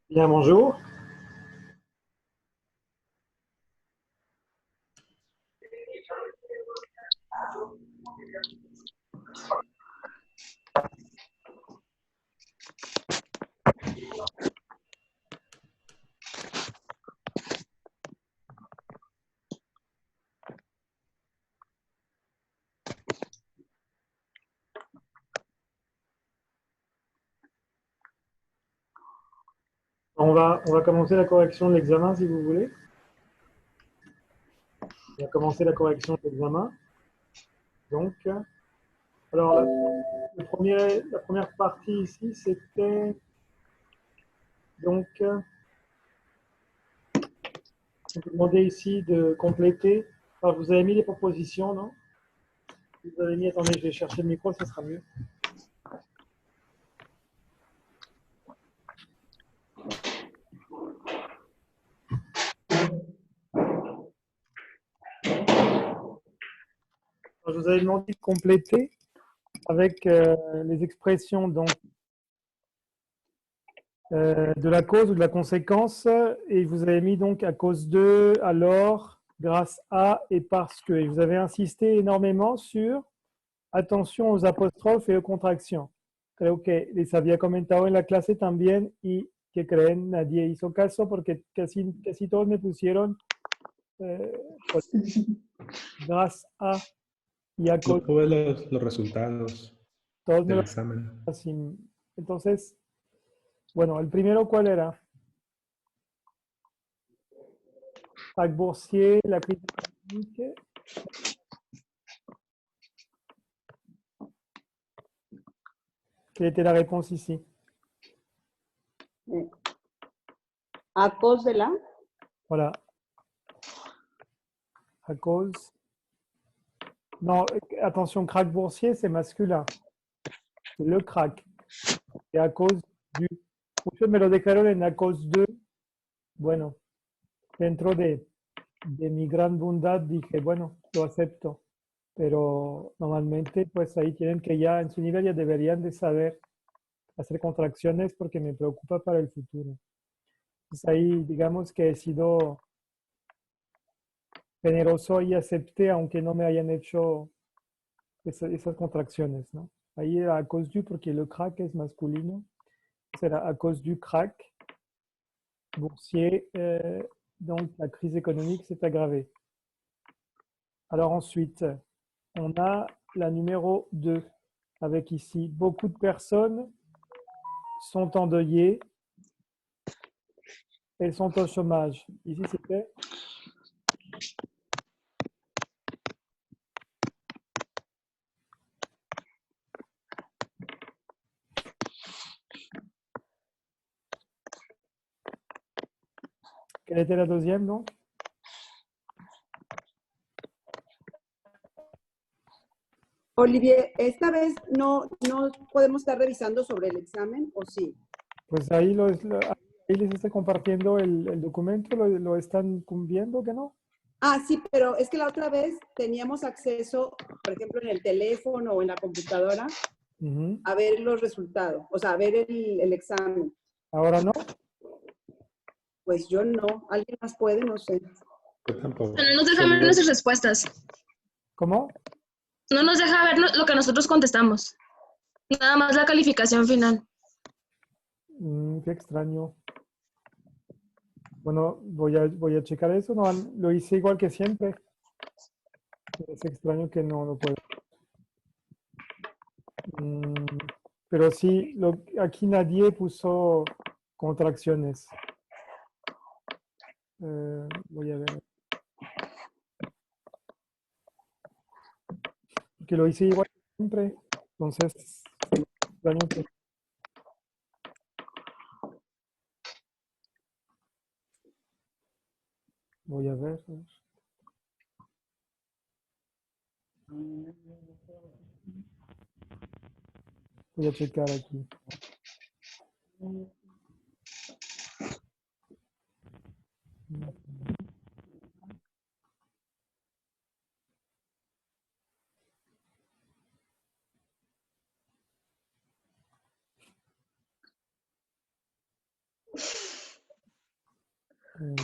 Bien, bonjour. On va commencer la correction de l'examen si vous voulez. On va commencer la correction de l'examen. Donc, alors la première partie ici, c'était donc, je vous demandais ici de compléter. Alors, vous avez mis les propositions, non? Vous avez mis, attendez, je vais chercher le micro, ça sera mieux. Alors, je vous avais demandé de compléter avec les expressions donc, de la cause ou de la conséquence, et vous avez mis donc à cause de, alors, grâce à et parce que. Et vous avez insisté énormément sur attention aux apóstrofes et aux contractions. Creo que les había comentado en la clase también y que creen nadie hizo caso porque casi todos me pusieron pues, grâce a y a No cause. puedo ver los resultados Todos me del lo examen. así. Entonces, bueno, el primero, ¿cuál era? Jacques Boursier, la crise économique. Quelle était la réponse ici? À cause de la. Voilà. À cause. Non, attention, crack boursier, c'est masculin. C'est le crack. Et à cause du. Muchos me lo declararon a cause de. Bueno, dentro de mi gran bondad dije, bueno, lo acepto. Pero normalmente, pues ahí tienen que ya, en su nivel ya deberían de saber hacer contracciones porque me preocupa para el futuro. Entonces ahí, digamos que he sido generoso y acepté, aunque no me hayan hecho esas contracciones, ¿no? Ahí era a cause du, porque le crack es masculino. Será a cause du crack boursier. Donc, la crise économique s'est aggravée. Alors ensuite, on a la numéro 2, avec ici, beaucoup de personnes sont endeuillées. Elles sont au chômage. Ici, c'était quelle était la deuxième, donc? Olivier, esta vez no podemos estar revisando sobre el examen, ¿o sí? Pues ahí, ahí les está compartiendo el documento, lo están viendo, ¿que no? Ah, sí, pero es que la otra vez teníamos acceso, por ejemplo, en el teléfono o en la computadora, a ver los resultados, o sea, a ver el examen. ¿Ahora no? Pues yo no. ¿Alguien más puede? No sé. Yo tampoco. No nos deja ver nuestras respuestas. ¿Cómo? No nos deja ver lo que nosotros contestamos. Nada más la calificación final. Qué extraño. Bueno, voy a checar eso. No, lo hice igual que siempre. Es extraño que no lo pueda. Pero sí, aquí nadie puso contracciones. Voy a ver. Que lo hice igual que siempre. Entonces, extraño que... Voy a ver. Voy a checar aquí. Euh,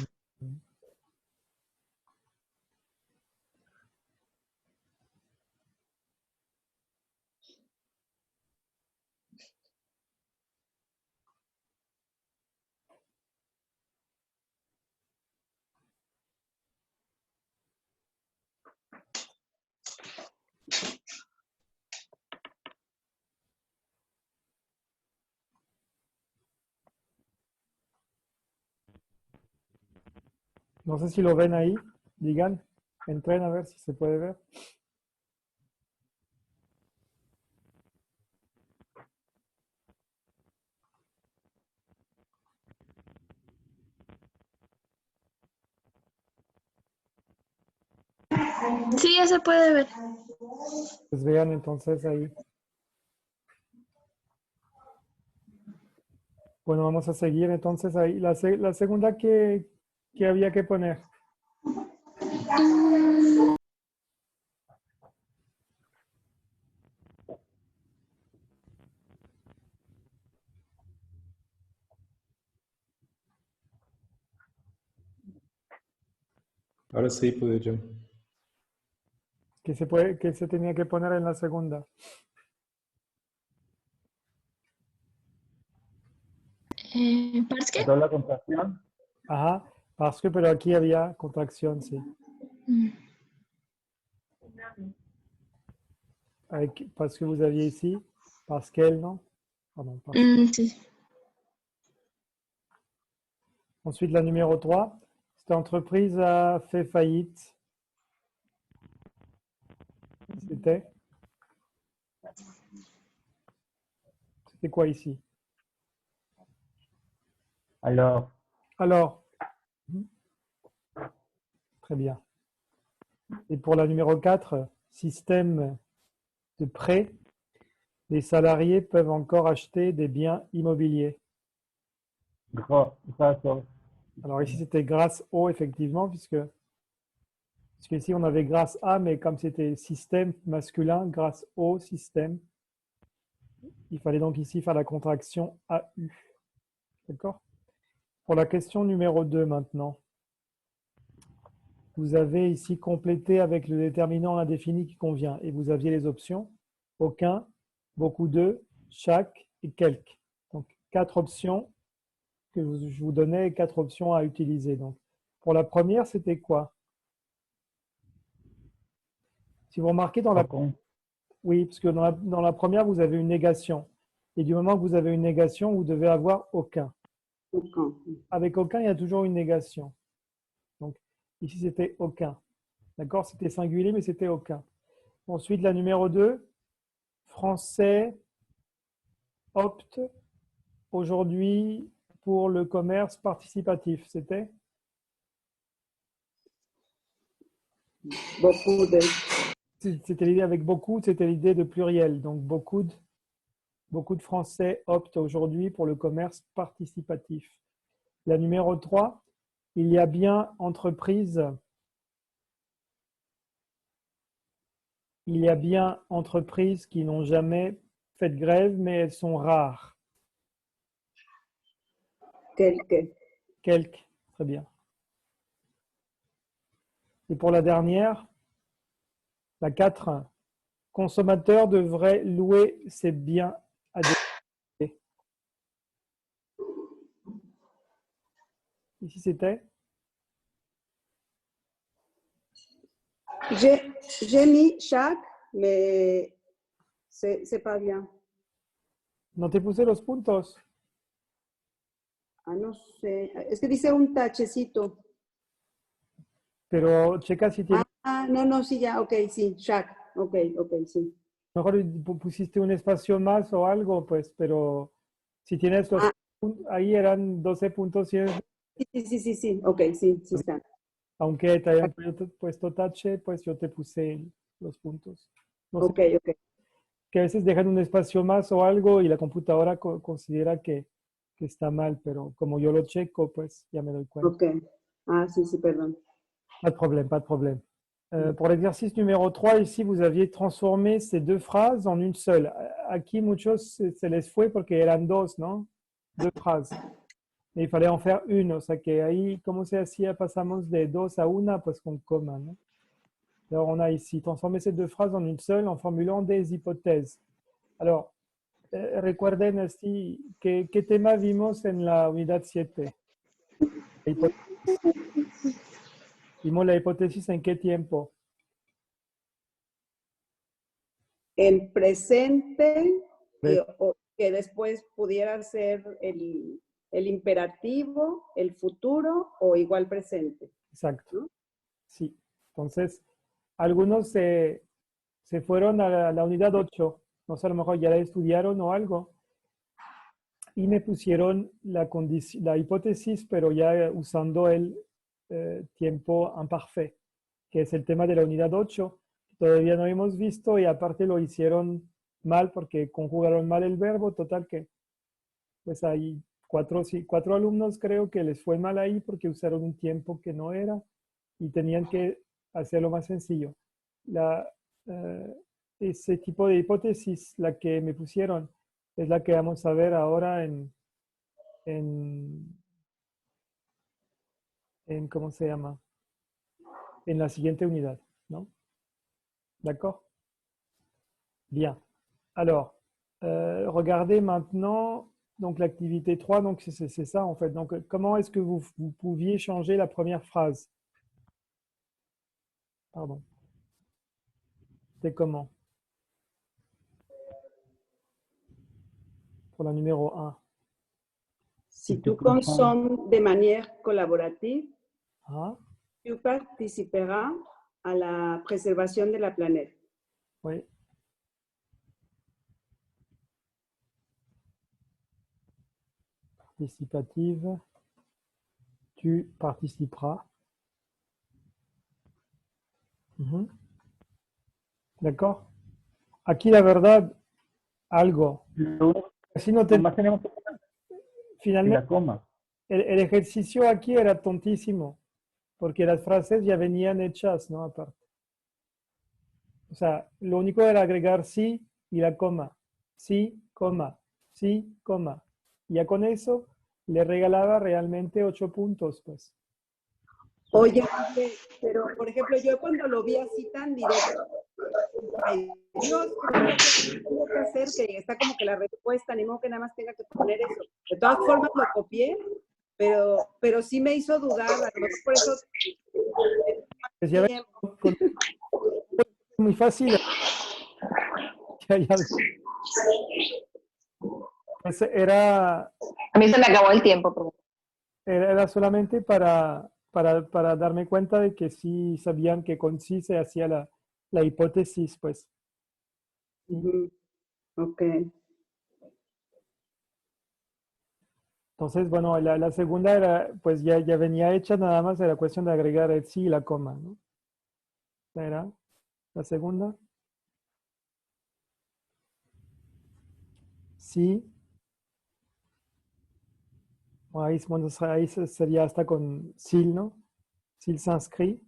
no sé si lo ven ahí. Digan, entren a ver si se puede ver. Sí, ya se puede ver. Pues vean entonces ahí. Bueno, vamos a seguir entonces ahí. La segunda que había que poner. Ahora sí pude yo. Que se tenía que poner en la segunda. ¿Parce qué? ¿Toda la contracción? Ajá, parce que, pero aquí había contracción, sí. Parce que vous aviez ici, parce qu'elle, non? Pardon, parce. Sí. Ensuite, la numéro 3, cette entreprise a fait faillite. C'était quoi ici? Alors, Alors, très bien. Et pour la numéro 4, système de prêt, les salariés peuvent encore acheter des biens immobiliers. grâce au Alors ici, c'était grâce au, effectivement, puisque ici, on avait grâce à, mais comme c'était système masculin, grâce au système, il fallait donc ici faire la contraction AU. D'accord? Pour la question numéro 2 maintenant, vous avez ici complété avec le déterminant indéfini qui convient et vous aviez les options aucun, beaucoup de, chaque et quelques. Donc 4 options que je vous donnais, 4 options à utiliser. Donc pour la première, c'était quoi? Si vous remarquez dans la... con. Oui, parce que dans la première, vous avez une négation. Et du moment que vous avez une négation, vous devez avoir aucun. Aucun. Avec aucun, il y a toujours une négation. Donc, ici, c'était aucun. D'accord? C'était singulier, mais c'était aucun. Ensuite, la numéro 2, français opte aujourd'hui pour le commerce participatif. C'était? Beaucoup de. C'était l'idée avec beaucoup, c'était l'idée de pluriel. Donc, beaucoup de Français optent aujourd'hui pour le commerce participatif. La numéro 3, il y a bien entreprises qui n'ont jamais fait de grève, mais elles sont rares. Quelques. Quelques, très bien. Et pour la dernière, la 4, consommateur devrait louer ses biens à des... Ici, c'était? J'ai mis chaque, mais c'est pas bien. No te puse los puntos. Ah, no sé. Es que dice un tachecito. Pero checa si tiene... Ah, no, sí, ya, ok, sí, chaque. Ok, sí. Mejor pusiste un espacio más o algo, pues, pero si tienes los puntos, ahí eran 12 puntos. Sí, ok, sí está. Aunque te hayan puesto tache, pues yo te puse los puntos. No sé, Ok. que a veces dejan un espacio más o algo y la computadora considera que está mal, pero como yo lo checo, pues ya me doy cuenta. Ok. Ah, sí, perdón. Pas de problème, pas de problème. Pour l'exercice numéro 3, ici, vous aviez transformé ces deux phrases en une seule. Aquí muchos se les fue porque eran dos, ¿no? Deux phrases. Et il fallait en faire une, o sea que ahí, ¿cómo se hacía? Pasamos de 2 a 1, pues con coma, ¿no? Alors, on a ici transformé ces deux phrases en une seule en formulant des hypothèses. Alors, recuerden, ¿qué tema vimos en la unidad 7? La hipótesis. ¿Vimos la hipótesis en qué tiempo? En presente, Pre- o que después pudiera ser el imperativo, el futuro o igual presente. Exacto. ¿No? Sí. Entonces, algunos se fueron a la unidad 8. No sé, a lo mejor ya la estudiaron o algo. Y me pusieron la hipótesis, pero ya usando el tiempo imparfait, que es el tema de la unidad 8. Todavía no hemos visto y aparte lo hicieron mal porque conjugaron mal el verbo. Total que, pues hay 4 alumnos creo que les fue mal ahí porque usaron un tiempo que no era y tenían que hacerlo más sencillo. Ese tipo de hipótesis, la que me pusieron, es la que vamos a ver ahora en ¿cómo se llama? En la siguiente unidad, ¿no? D'accord? Bien. Alors, regardez maintenant donc l'activité 3, donc c'est ça en fait. Donc, comment est-ce que vous pouviez changer la première phrase? Pardon. C'était comment? Pour la numéro 1. Si tu consommes de manière collaborative, Ah, tu participeras à la préservation de la planète. oui. Participative. Tu participeras. Ujú. ¿D'accord? Aquí la verdad, algo. Así no te, Nomás tenemos y finalmente, la coma. el ejercicio aquí era tontísimo, porque las frases ya venían hechas, ¿no? Aparte. O sea, lo único era agregar sí y la coma. Sí, coma. Sí, coma. Y ya con eso le regalaba realmente 8 puntos, pues. Oye, pero por ejemplo, yo cuando lo vi así tan directo, ay Dios, ¿qué tengo que hacer? Que está como que la respuesta, ni modo que nada más tenga que poner eso. De todas formas lo copié, pero sí me hizo dudar, a lo mejor por eso Pues ya ven, muy fácil. Pues era A mí se me acabó el tiempo. Pero... era solamente para darme cuenta de que sí sabían que con sí se hacía la hipótesis, pues. Ok. Entonces, bueno, la segunda era, pues ya venía hecha, nada más era cuestión de agregar el sí y la coma, ¿no? ¿Esta era la segunda? Sí. Bueno, ahí sería hasta con s'il, ¿no? S'il s'inscrit.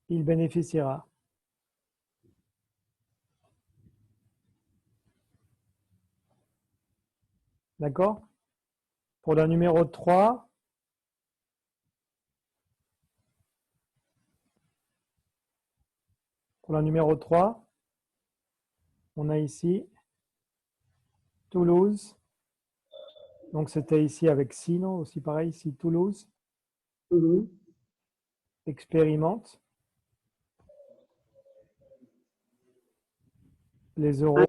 Il bénéficiera. D'accord? Pour la numéro 3, on a ici Toulouse. Donc c'était ici avec si, non? Aussi pareil, ici Toulouse. Expérimente les euros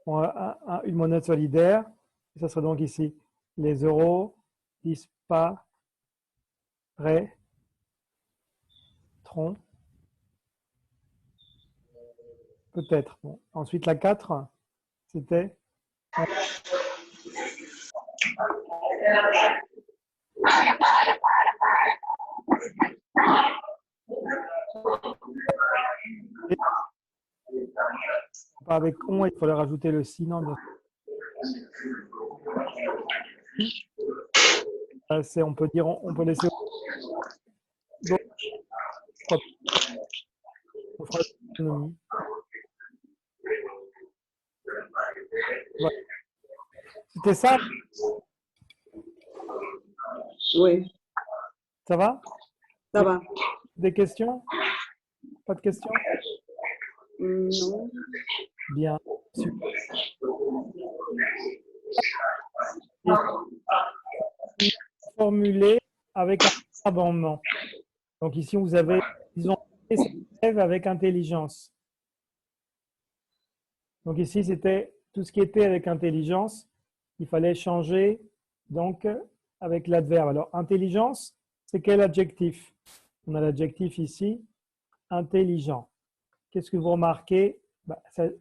ont une monnaie solidaire. Et ça serait donc ici les euros disparaîtront. Peut-être. Bon. Ensuite, la 4, c'était pas avec on, il fallait rajouter le si, non, bien sûr. On peut dire, on peut laisser. Donc, on fera l'autonomie. C'était ça? Oui, Ça va? ça va. Des questions? Pas de questions? Non. Bien. Super. Formulé avec un abondement. Donc ici, vous avez, disons, élève avec intelligence. Donc ici, c'était tout ce qui était avec intelligence. Il fallait changer donc avec l'adverbe. Alors, intelligence, c'est quel adjectif? On a l'adjectif ici, intelligent. Qu'est-ce que vous remarquez?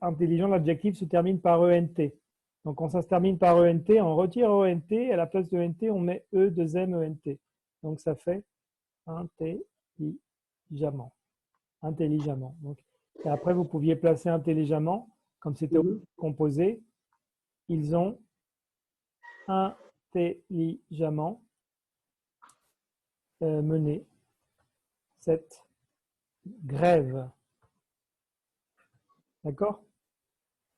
Intelligent, l'adjectif se termine par ENT. Donc, quand ça se termine par ENT, on retire ENT. À la place de ENT, on met E, 2M, ENT. Donc, ça fait intelligemment. Intelligemment. Donc, et après, vous pouviez placer intelligemment, comme c'était composé. Ils ont intelligemment mené cette grève. D'accord?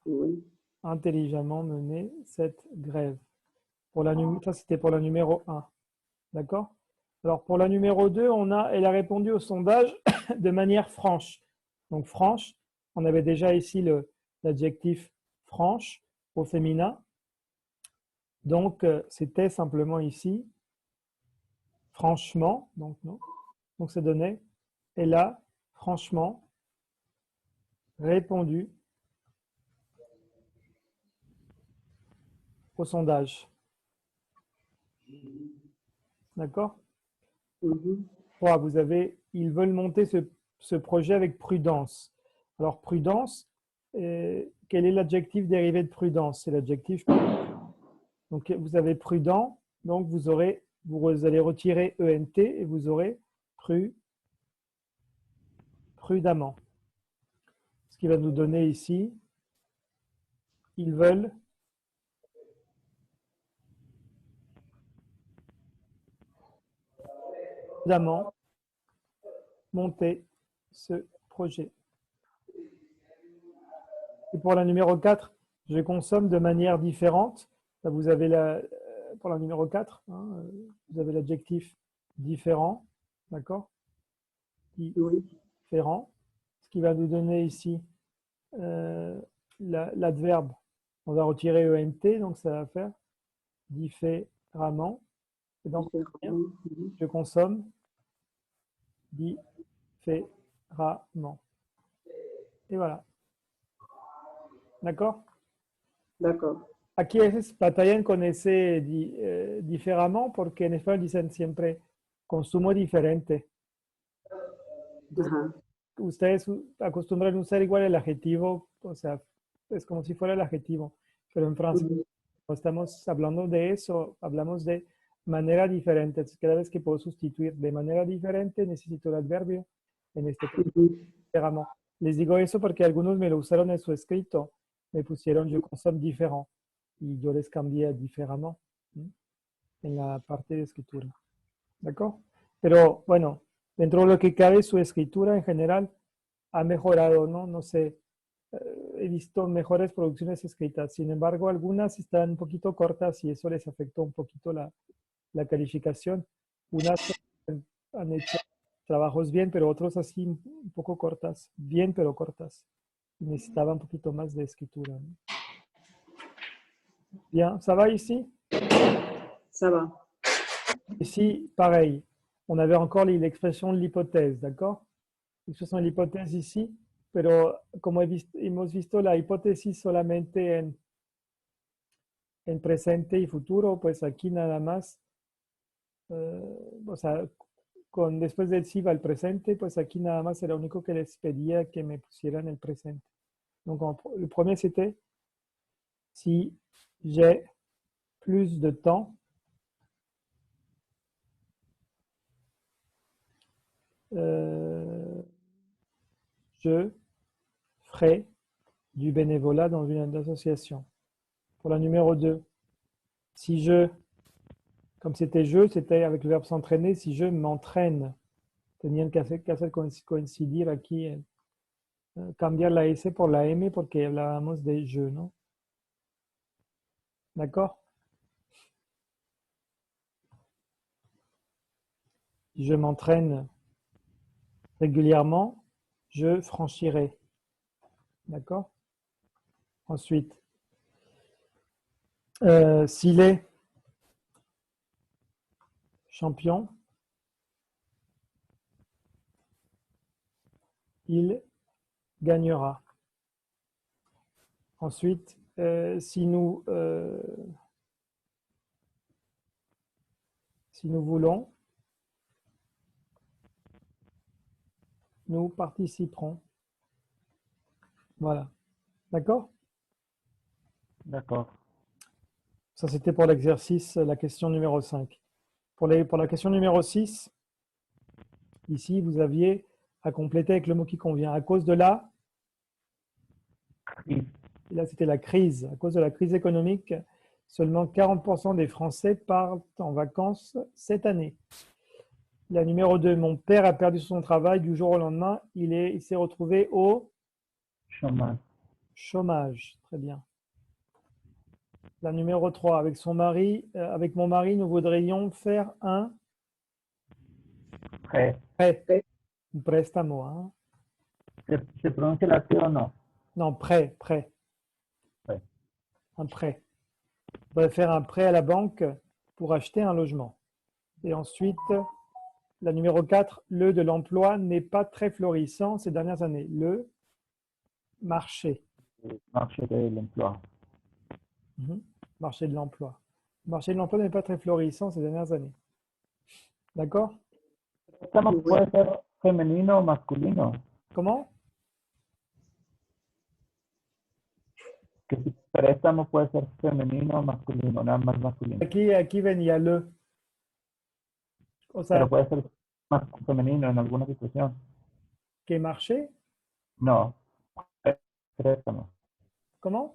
Oui. Intelligemment mené cette grève. Ça, c'était pour la numéro 1. D'accord? Alors, pour la numéro 2, elle a répondu au sondage de manière franche. Donc, franche, on avait déjà ici l'adjectif franche au féminin. Donc, c'était simplement ici franchement. Donc, non. Donc, ça donnait, elle a franchement répondu au sondage. D'accord? 3, vous avez, ils veulent monter ce projet avec prudence. Alors, prudence, quel est l'adjectif dérivé de prudence? C'est l'adjectif. Donc, vous avez prudent, donc vous allez retirer ENT et vous aurez prudemment. Ce qui va nous donner ici, ils veulent prudemment monter ce projet. Et pour la numéro 4, je consomme de manière différente. Là, vous avez pour la numéro 4, vous avez l'adjectif différent, d'accord? Différent. Ce qui va nous donner ici l'adverbe. On va retirer ENT, donc ça va faire différemment. Et donc, je consomme différemment. Et voilà. D'accord? D'accord. Aquí a veces batallan con ese diferamment porque en español dicen siempre consumo diferente. Ajá. Ustedes acostumbran usar igual el adjetivo, o sea, es como si fuera el adjetivo, pero en francés no estamos hablando de eso, hablamos de manera diferente. Entonces, cada vez que puedo sustituir de manera diferente, necesito el adverbio, en este caso, différemment. Les digo eso porque algunos me lo usaron en su escrito, me pusieron je consomme différent. Y yo les cambié diferemment en la parte de escritura. ¿D'accord? Pero bueno, dentro de lo que cabe, su escritura en general ha mejorado, ¿no? No sé, he visto mejores producciones escritas. Sin embargo, algunas están un poquito cortas y eso les afectó un poquito la calificación. Unas han hecho trabajos bien, pero otros así un poco cortas. Bien, pero cortas. Necesitaba un poquito más de escritura, ¿no? Bien, ça va ici? Ça va. Ici, pareil. On avait encore l'expression de l'hypothèse, d'accord? L'expression de l'hypothèse ici, pero como hemos visto la hipótesis solamente en presente y futuro, pues aquí nada más, o sea, después del si va el presente, pues aquí nada más era lo único que les pedía que me pusieran el presente. Donc, le premier, c'était si j'ai plus de temps, je ferai du bénévolat dans une association. Pour la numéro 2, si je, comme c'était je, c'était avec le verbe s'entraîner, si je m'entraîne, tenían que hacer coincidir aquí, cambiar la S por la M porque hablábamos de je, ¿no? D'accord? Si je m'entraîne régulièrement, je franchirai. D'accord? Ensuite, s'il est champion, il gagnera. Ensuite, si nous voulons, nous participerons. Voilà. D'accord? D'accord. Ça, c'était pour l'exercice, la question numéro 5. Pour la question numéro 6, ici, vous aviez à compléter avec le mot qui convient. À cause de la... Crise. Et là, c'était la crise. À cause de la crise économique, seulement 40% des Français partent en vacances cette année. La numéro 2, mon père a perdu son travail du jour au lendemain. Il s'est retrouvé au Chômage. chômage. Très bien. La numéro 3, avec mon mari, nous voudrions faire un Prêt. prêt. Un préstamo, hein? ¿Se pronuncia la T o no? Non, prêt. Prêt. Un prêt. On va faire un prêt à la banque pour acheter un logement. Et ensuite, la numéro 4, le de l'emploi n'est pas très florissant ces dernières années. Le marché. Marché de l'emploi. Marché de l'emploi. Le marché de l'emploi n'est pas très florissant ces dernières années. D'accord? Préstamo puede ser femenino o masculino. Comment? Que si préstamo puede ser femenino o masculino, nada más masculino. Aquí venía le. O sea, Pero puede ser más femenino en alguna situación. ¿qué marché? No. Préstamo. Comment?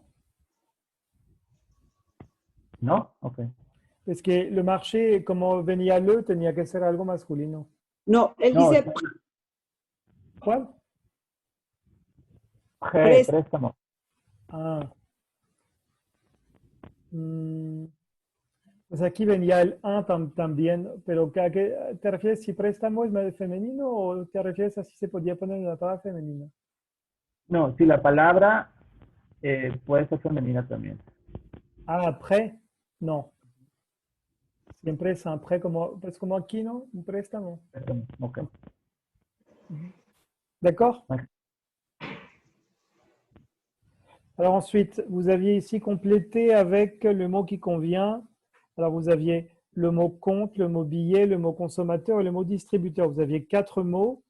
¿No? Ok. Es que le marché, como venía le, tenía que ser algo masculino. No, él No, dice ¿Cuál? préstamo. Ah. Pues aquí venía el un también, pero ¿a qué te refieres? Si préstamo es femenino o te refieres a si se podía poner una palabra femenina? No, si la palabra puede ser femenina también. Ah, prêt? No. Siempre es un prêt pues como aquí, ¿no? Un préstamo. Ok. D'accord? Ouais. Alors ensuite, vous aviez ici complété avec le mot qui convient. Alors vous aviez le mot compte, le mot billet, le mot consommateur et le mot distributeur. Vous aviez 4 mots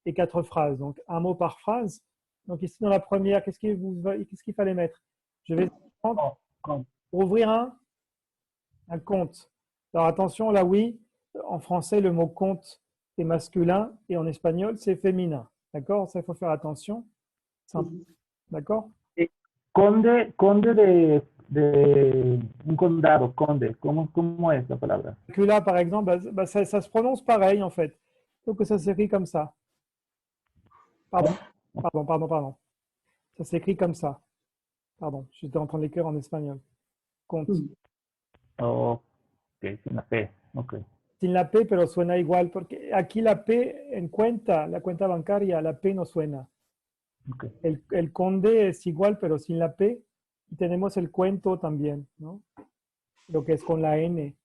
et 4 phrases. Donc un mot par phrase. Donc ici dans la première, qu'est-ce qu'il fallait mettre? Je vais prendre pour ouvrir un compte. Alors attention, là oui, en français le mot compte est masculin et en espagnol c'est féminin. D'accord? Ça, il faut faire attention. D'accord? Conde de un condado, conde. ¿Cómo es la palabra? Que là, par exemple, ça se prononce pareil en fait. Donc ça s'écrit comme ça. Pardon. Ça s'écrit comme ça. Pardon, j'étais en train de l'écrire en espagnol. Compte. Ok, sin la P. Ok. Sin la P, pero suena igual, porque aquí la P en cuenta, la cuenta bancaria, la P no suena. Okay. El conde es igual, pero sin la P. Y tenemos el cuento también, ¿no? Lo que es con la N.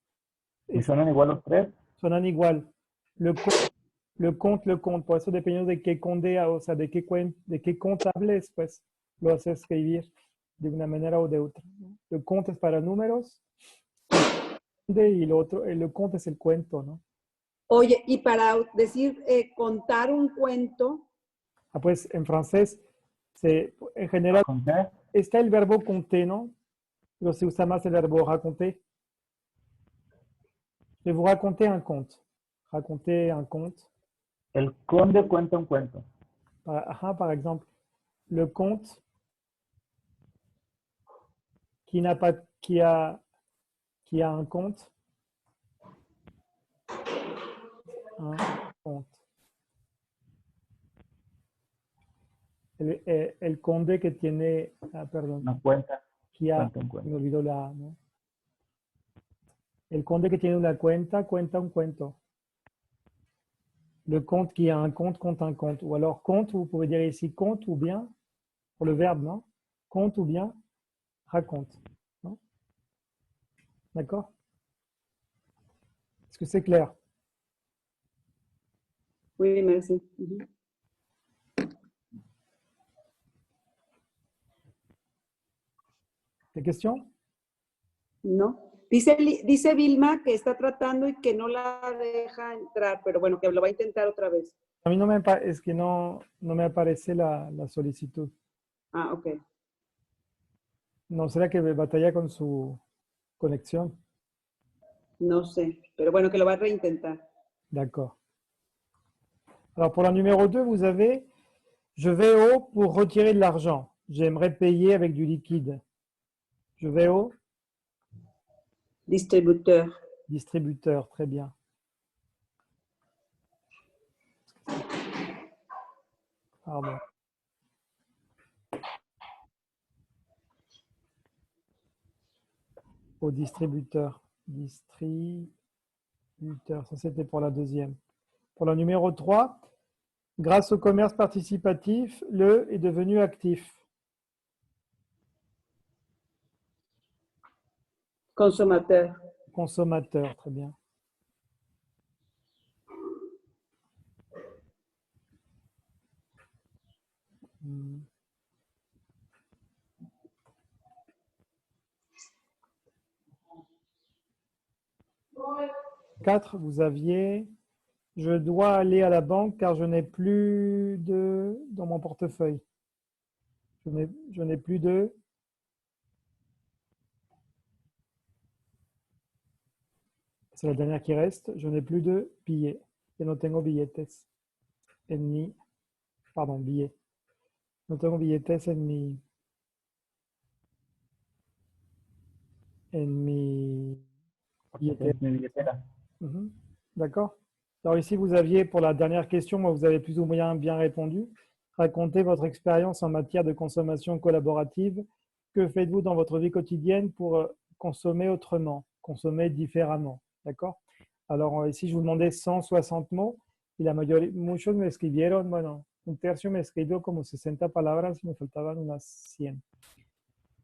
¿Y suenan igual los tres? Suenan igual. Le compte. Por eso dependiendo de qué conde, o sea, de qué contables, pues lo hace escribir de una manera o de otra, ¿no? El compte es para números y lo otro, el compte es el cuento, ¿no? Oye, y para decir contar un cuento. Ah, pues en francés, en general, ¿Contar? está el verbo compter, ¿no? Pero se usa más el verbo raconter. Je vais vous raconter un conte. Raconter un conte. El conde cuenta un cuento. Par exemple, le conte qui a un compte. Un compte. El conde que tiene, perdón. Una cuenta. Cuenta un cuento. Me olvidó la, ¿no? El conde que tiene una cuenta, cuenta un cuento. Le compte qui a un compte un compte. Ou alors compte, vous pouvez dire ici compte ou bien, pour le verbe, non? Compte ou bien raconte. Non? D'accord? Est-ce que c'est clair? Oui, merci. Ujú. Des questions? No. Dice Vilma que está tratando y que no la deja entrar, pero bueno, que lo va a intentar otra vez. A mí es que no me aparece la solicitud. Ah, ok. ¿No será que batalla con su conexión? No sé, pero bueno, que lo va a reintentar. D'accord. Alors pour la numéro 2, vous avez « Je vais au pour retirer de l'argent. J'aimerais payer avec du liquide. » Je vais au Distributeur. distributeur. Très bien. Pardon. Au distributeur. Distributeur. Ça, c'était pour la deuxième. Pour la numéro 3, grâce au commerce participatif, le est devenu actif. Consommateur. Consommateur, très bien. Hmm. 4, vous aviez « Je dois aller à la banque car je n'ai plus de… » dans mon portefeuille. Je n'ai plus de… C'est la dernière qui reste. Je n'ai plus de billets. Yo no tengo billetes en mi… Pardon, billets. No tengo billetes en mi… billetera. Es mi billetera. Mhm. D'accord. Alors ici, vous aviez, pour la dernière question, moi, vous avez plus ou moins bien répondu. Racontez votre expérience en matière de consommation collaborative. Que faites-vous dans votre vie quotidienne pour consommer autrement, consommer différemment? D'accord. Alors ici, je vous demandais 160 mots y la mayoría, muchos me escribieron, bueno, un tercio me escribió como 60 palabras y me faltaban unas 100.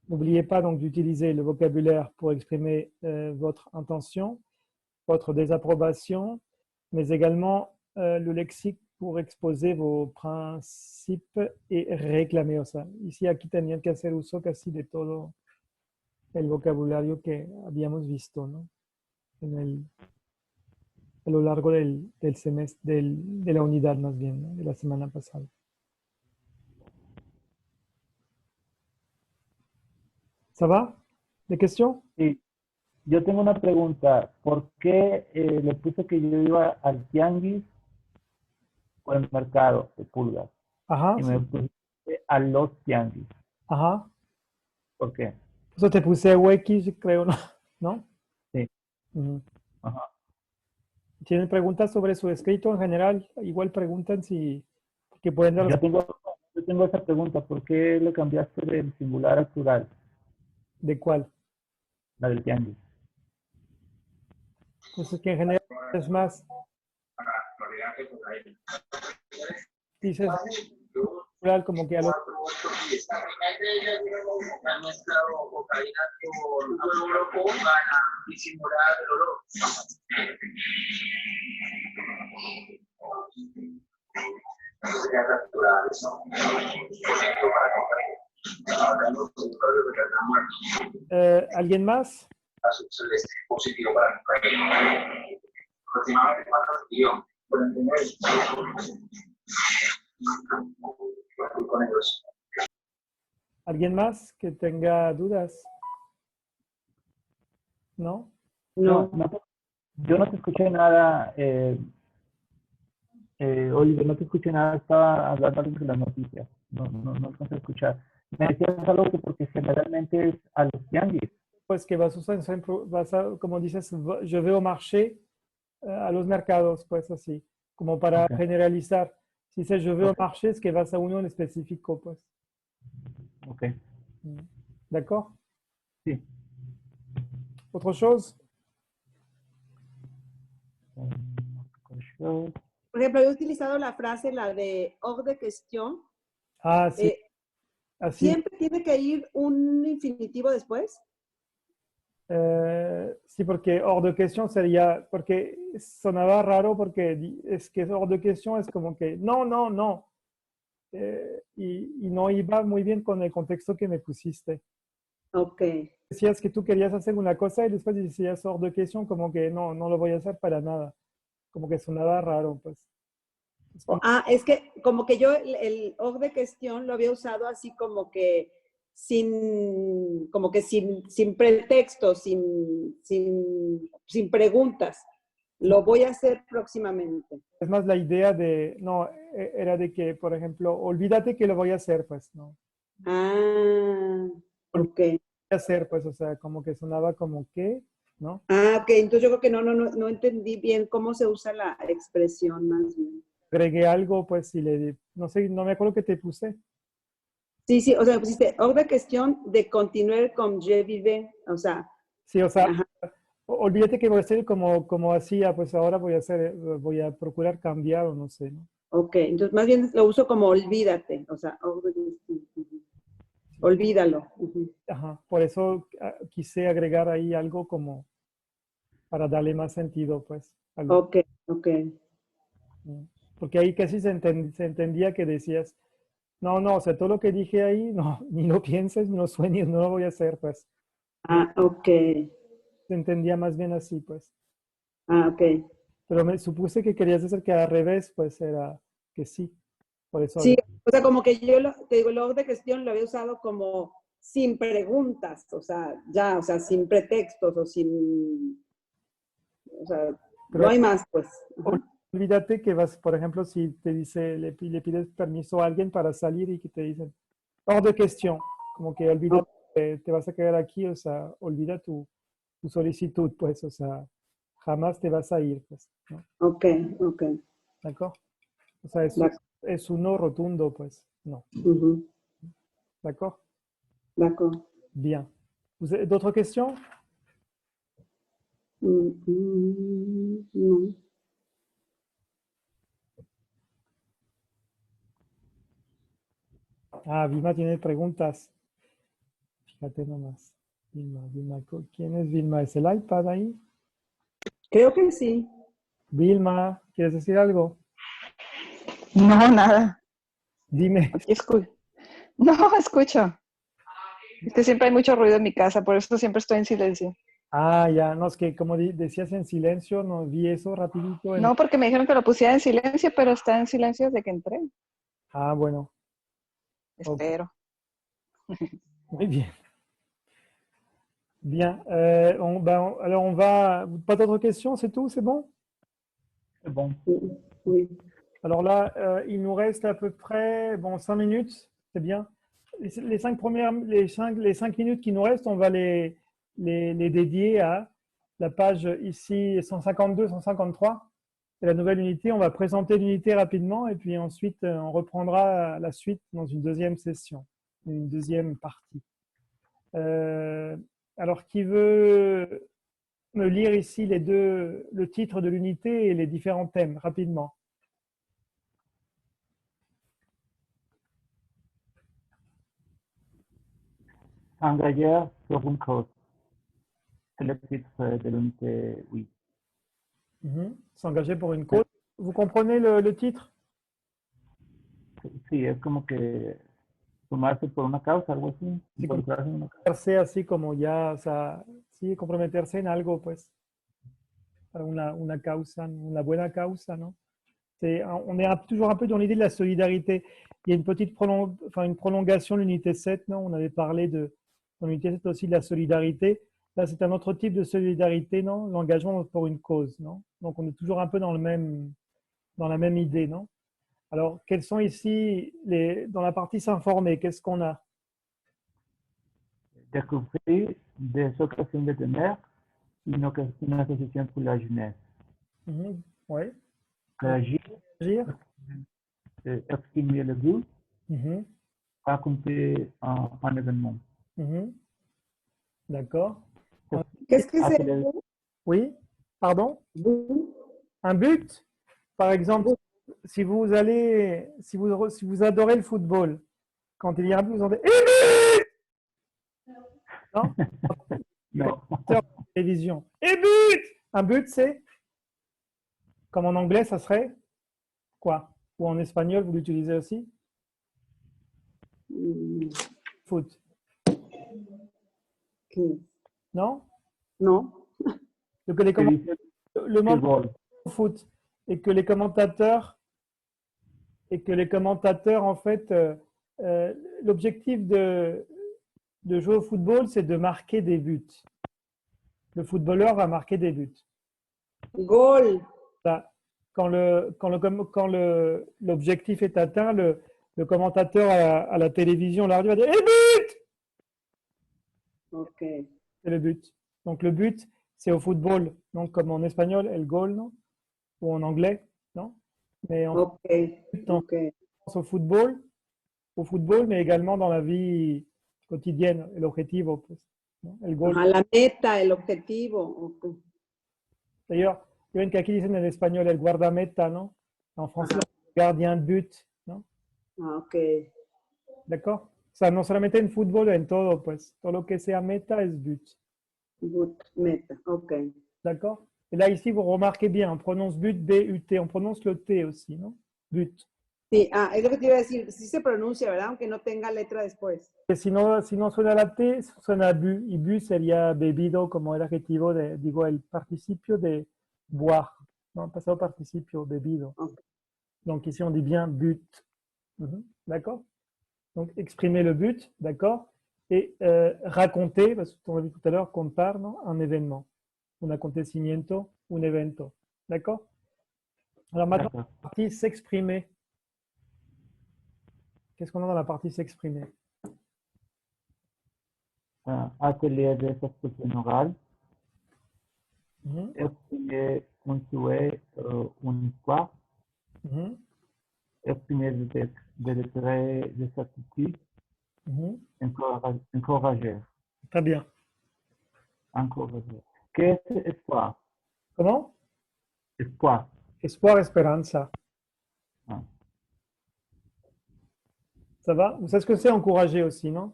N'oubliez pas donc d'utiliser le vocabulaire pour exprimer votre intention, votre désapprobation, mais également le lexique pour exposer vos principes et réclamer. O sea, ici, aquí tenían que hacer uso casi de todo el vocabulario que habíamos visto, ¿no? A lo largo del semestre, de la unidad más bien, ¿no? De la semana pasada. ¿Ça va? ¿De questions? Sí. Yo tengo una pregunta. ¿Por qué le puse que yo iba al tianguis o al mercado de pulgas? Ajá, Y sí. me puse a los tianguis. Ajá. ¿Por qué? Eso te puse X, creo, ¿no? ¿No? Sí. Ujú. Ajá. ¿Tienen preguntas sobre su escrito en general? Igual preguntan si que pueden dar. Yo tengo esa pregunta. ¿Por qué lo cambiaste del singular al plural? ¿De cuál? La del tianguis. Pues es que en general es más. Dices plural como que a los… ¿Alguien más? ¿Alguien más que tenga dudas? ¿No? No. Yo no te escuché nada, Oliver, no te escuché nada, estaba hablando de las noticias, no alcancé a escuchar. Me decías algo que porque generalmente es a los tianguis. Pues que vas a, como dices, je vais au marché, a los mercados, pues así, como para Okay. generalizar. Si dices je vais au Okay. marché, es que vas a uno en específico, pues. Ok, D'accord? sí. Autre chose? por ejemplo, he utilizado la frase, la de hors de question. Ah, sí, así. ¿Siempre tiene que ir un infinitivo después? Sí, porque hors de question sería, porque sonaba raro porque es que hors de question es como que no, no, no. Y no iba muy bien con el contexto que me pusiste. Ok. Decías que tú querías hacer una cosa y después decías hors de question, como que no, no lo voy a hacer para nada. Como que sonaba raro, pues. Es como- Es que como que yo el hors de question lo había usado así como que sin pretexto, sin preguntas. Lo voy a hacer próximamente. Es más la idea de, no, era de que, por ejemplo, olvídate que lo voy a hacer, pues, ¿no? Ah, ok. Voy a hacer, pues, o sea, como que sonaba como que, ¿no? Ok. Entonces yo creo que no entendí bien cómo se usa la expresión más bien. Agregué algo, pues, y no sé, no me acuerdo qué te puse. Sí, sí, o sea, me pusiste hors de question de continuer comme je vivais, o sea, Sí, o sea, ajá, olvídate que voy a hacer como hacía, pues ahora voy a procurar cambiar o no sé, ¿no? ok, entonces más bien lo uso como olvídate, o sea, hors de question, ujú. Olvídalo. Ujú. Ajá, por eso quise agregar ahí algo como para darle más sentido, pues, Ok, ok. ¿no? Porque ahí casi se entendía que decías, no, no, o sea, todo lo que dije ahí, no, ni lo pienses, ni lo sueñes, no lo voy a hacer, pues. ¿No? Ok, Se entendía más bien así, pues. ok. Pero me supuse que querías decir que al revés, pues era que sí. Por eso Sí, o sea, como que yo te digo, el hors de question lo había usado como sin preguntas, o sea, ya, o sea, sin pretextos o sea, no pero hay más, pues. Ajá. olvídate que vas, por ejemplo, si te dice, le pides permiso a alguien para salir y que te dicen, hors de question, como que olvídate que te vas a quedar aquí, o sea, olvida tu solicitud, pues, o sea, jamás te vas a ir, pues, ¿no? Ok, ok. ¿D'accord? O sea, D'ac- es un no rotundo, pues, no. ujú, ¿D'accord? D'accord. Bien. Vous avez d'autres questions? No. Ah, Vilma tiene preguntas. Fíjate nomás. Vilma, ¿quién es Vilma? ¿Es el iPad ahí? Creo que sí. Vilma, ¿quieres decir algo? No, nada. Dime. Aquí escucho. No, escucho. Es que siempre hay mucho ruido en mi casa, por eso siempre estoy en silencio. Ah, ya, no, es que como decías en silencio, no vi eso rapidito en... No, porque me dijeron que lo pusiera en silencio, pero está en silencio desde que entré. Ah, bueno, ok, Espero. muy bien. Bien, alors on va... Pas d'autres questions, c'est tout, c'est bon? C'est bon. Oui. Alors là, il nous reste à peu près, bon, 5 minutes, c'est bien. Les 5 premières, les 5 minutes qui nous restent, on va les dédier à la page ici 152, 153. C'est la nouvelle unité. On va présenter l'unité rapidement et puis ensuite, on reprendra la suite dans une deuxième session, une deuxième partie. Euh, alors, qui veut me lire ici le titre de l'unité et les différents thèmes rapidement? S'engager sur une cause. C'est le titre de l'unité, oui. S'engager pour une cause. Vous comprenez le titre? Sí, es como que tomarse por una causa, algo así. Sí, como Involucrarse en una causa. comprometerse así como ya, o sea, sí, comprometerse en algo, pues, para una causa, una buena causa, ¿no? On est toujours un peu dans l'idée de la solidarité. Il y a une petite une prolongation de l'unité 7, non? On avait parlé dans l'unité 7 aussi de la solidarité. Là, c'est un autre type de solidarité, non? L'engagement pour une cause, non? Donc, on est toujours un peu dans la même idée, non? Alors, quels sont ici, dans la partie s'informer, qu'est-ce qu'on a? Découvrir des occasions de tener une association pour la jeunesse. Oui. Réagir, Agir. exprimer le goût, Mhm. raconter un événement. Mhm. D'accord. Qu'est-ce que c'est? Appeler, Oui, pardon? Vous? Un but? par exemple, si vous adorez le football, quand il y a un but, vous entendez non? Non. Télévision. Et but! Un but, c'est comme en anglais, ça serait quoi? Ou en espagnol, vous l'utilisez aussi? Foot. ¿Qué? Non? No. Donc, les Se dice le moment fútbol. au foot et que les commentateurs en fait, l'objectif de jouer au football, c'est de marquer des buts. Le footballeur va marquer des buts. Gol. Ça, l'objectif est atteint, le commentateur à la télévision, la radio va dire « Et but !» Ok. C'est le but. Donc le but, c'est au football. Donc comme en espagnol, el gol, non? Ou en anglais, non? Mais on Ok. Ok. pense au football, mais également dans la vie quotidienne, el objetivo, pues, ¿no? El gol. Ajá, la meta, el objetivo. Ok. D'ailleurs, il y a une qui disent en espagnol el guardameta, non? En français, Ajá. le gardien de but, non? Ah, ok. D'accord? O sea, no solamente en fútbol, en todo, pues. Todo lo que sea meta es but. Good. Meta. Ok. D'accord? Et là, ici, vous remarquez bien, on prononce but, B-U-T. On prononce le T aussi, non? But. Sí, es lo que te iba a decir. Sí se pronuncia, ¿verdad? Aunque no tenga letra después. Que si no suena la T, suena bu. Y bu sería bebido como el adjetivo de, digo, el participio de boire. Non, pasado participio, bebido. Ok. Donc ici, on dit bien but. D'accord? Donc, exprimer le but, d'accord? Et raconter, parce qu'on a vu tout à l'heure, contar, non? Un événement. Un acontecimiento, un evento. D'accord? Alors maintenant, D'accord. la partie s'exprimer. Qu'est-ce qu'on a dans la partie s'exprimer? Atelier de expresión oral, Mhm. exprimer un souhait, une histoire, Mhm. exprimer des traits de certitude, Mhm. encourager. Très bien. Encourager. ¿Qué es espoir? Comment? Espoir. Espoir, esperanza. Ah. Ça va? Vous savez ce que c'est encourager aussi, non?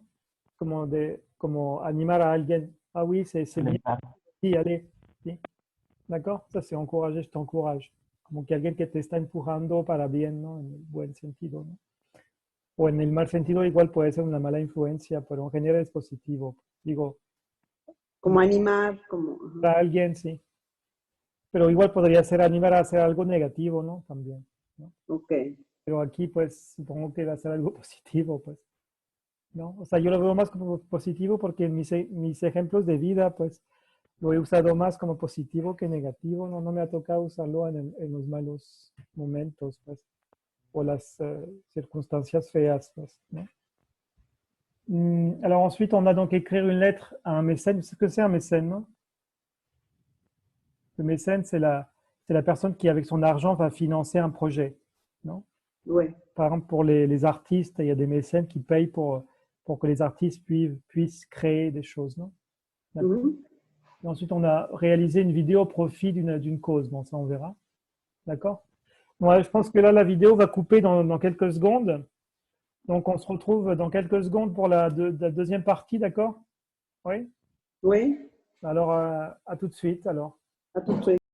Como animar a alguien. Ah oui, c'est bien. Alentar. Sí, allez. Sí. D'accord? Ça, c'est encourager, je t'encourage. Como que alguien que te está empujando para bien, ¿no? En el buen sentido, ¿no? O en el mal sentido, igual puede ser una mala influencia, pero en general es positivo. Digo, Como animar, como. Ajá. para alguien, sí. Pero igual podría ser animar a hacer algo negativo, ¿no? También, ¿no? Ok. Pero aquí, pues, supongo que va a ser algo positivo, pues, ¿no? O sea, yo lo veo más como positivo porque en mis ejemplos de vida, pues, lo he usado más como positivo que negativo, ¿no? No me ha tocado usarlo en los malos momentos, pues, o las circunstancias feas, pues, ¿no? Alors ensuite, on a donc écrire une lettre à un mécène. C'est ce que c'est un mécène, non? Le mécène, c'est la personne qui, avec son argent, va financer un projet, non? Ouais. Par exemple, pour les artistes, il y a des mécènes qui payent pour que les artistes puissent créer des choses, non? Mhm. Et ensuite, on a réalisé une vidéo au profit d'une cause. Bon, ça, on verra. D'accord? Ouais, je pense que là, la vidéo va couper dans quelques secondes. Donc, on se retrouve dans quelques secondes pour la deuxième partie, d'accord? Oui? Oui. Alors, à tout de suite, alors. À tout de suite.